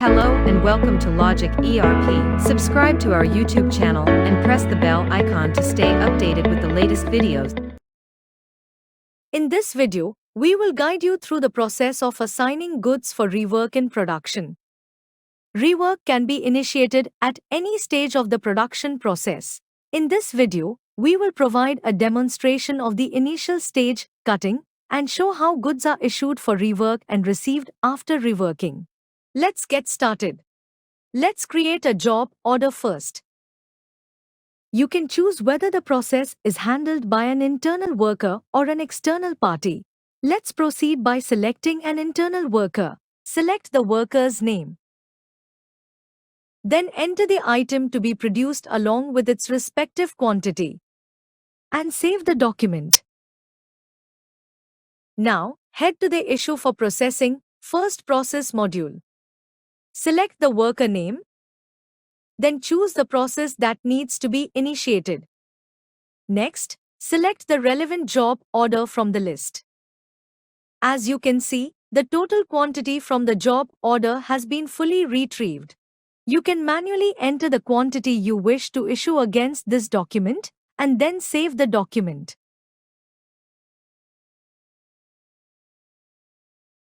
Hello and welcome to Logic ERP. Subscribe to our YouTube channel and press the bell icon to stay updated with the latest videos. In this video, we will guide you through the process of assigning goods for rework in production. Rework can be initiated at any stage of the production process. In this video, we will provide a demonstration of the initial stage, cutting, and show how goods are issued for rework and received after reworking. Let's get started. Let's create a job order first. You can choose whether the process is handled by an internal worker or an external party. Let's proceed by selecting an internal worker. Select the worker's name. Then enter the item to be produced along with its respective quantity. And save the document. Now, head to the Issue for Processing, First Process module. Select the worker name. Then choose the process that needs to be initiated. Next, select the relevant job order from the list. As you can see, the total quantity from the job order has been fully retrieved. You can manually enter the quantity you wish to issue against this document, and then save the document.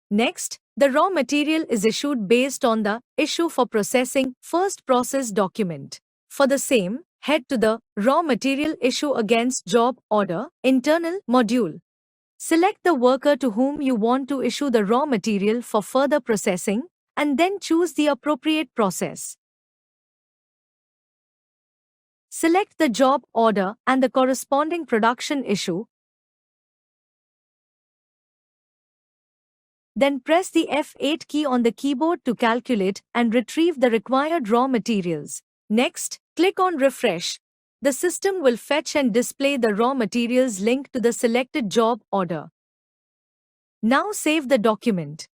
Next, the raw material is issued based on the Issue for Processing First Process document. For the same, head to the Raw Material Issue Against Job Order Internal module. Select the worker to whom you want to issue the raw material for further processing, and then choose the appropriate process. Select the job order and the corresponding production issue. Then press the F8 key on the keyboard to calculate and retrieve the required raw materials. Next, click on Refresh. The system will fetch and display the raw materials linked to the selected job order. Now save the document.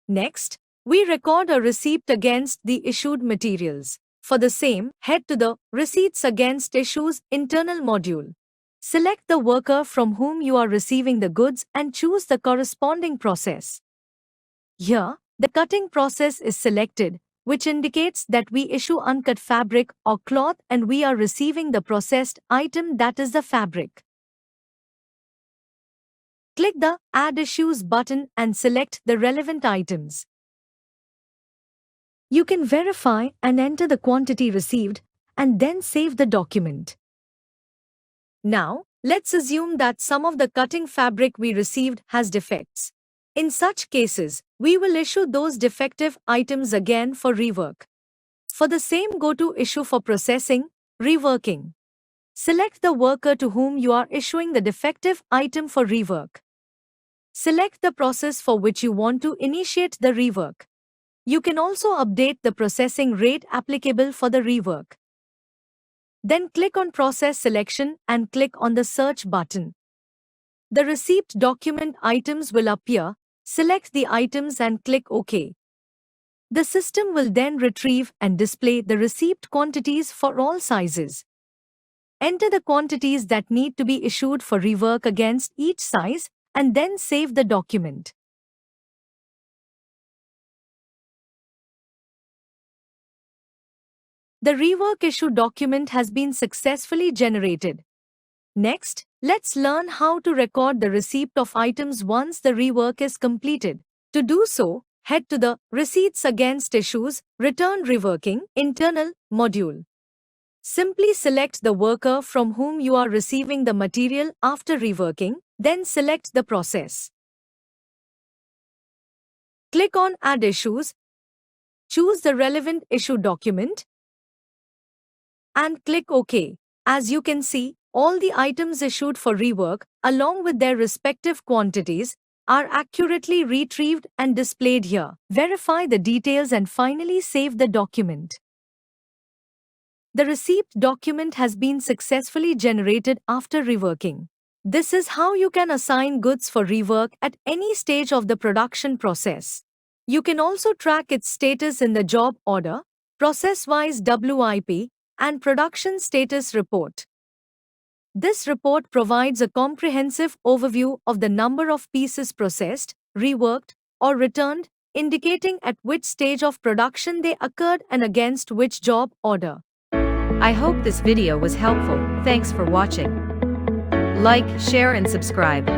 Next, we record a receipt against the issued materials. For the same, head to the Receipts Against Issues internal module. Select the worker from whom you are receiving the goods and choose the corresponding process. Here, the cutting process is selected, which indicates that we issue uncut fabric or cloth and we are receiving the processed item, that is the fabric. Click the Add Issues button and select the relevant items. You can verify and enter the quantity received and then save the document. Now, let's assume that some of the cutting fabric we received has defects. In such cases, we will issue those defective items again for rework. For the same, go to Issue for Processing, Reworking. Select the worker to whom you are issuing the defective item for rework. Select the process for which you want to initiate the rework. You can also update the processing rate applicable for the rework. Then click on Process Selection and click on the Search button. The receipt document items will appear. Select the items and click OK. The system will then retrieve and display the receipt quantities for all sizes. Enter the quantities that need to be issued for rework against each size and then save the document. The rework issue document has been successfully generated. Next, let's learn how to record the receipt of items once the rework is completed. To do so, head to the Receipts Against Issues, Return Reworking internal module. Simply select the worker from whom you are receiving the material after reworking, then select the process. Click on Add Issues. Choose the relevant issue document and click OK. As you can see, all the items issued for rework, along with their respective quantities, are accurately retrieved and displayed here. Verify the details and finally save the document. The receipt document has been successfully generated after reworking. This is how you can assign goods for rework at any stage of the production process. You can also track its status in the job order, process-wise WIP, and production status report. This report provides a comprehensive overview of the number of pieces processed, reworked, or returned indicating at which stage of production they occurred and against which job order. I hope this video was helpful. Thanks for watching. Like, share and subscribe.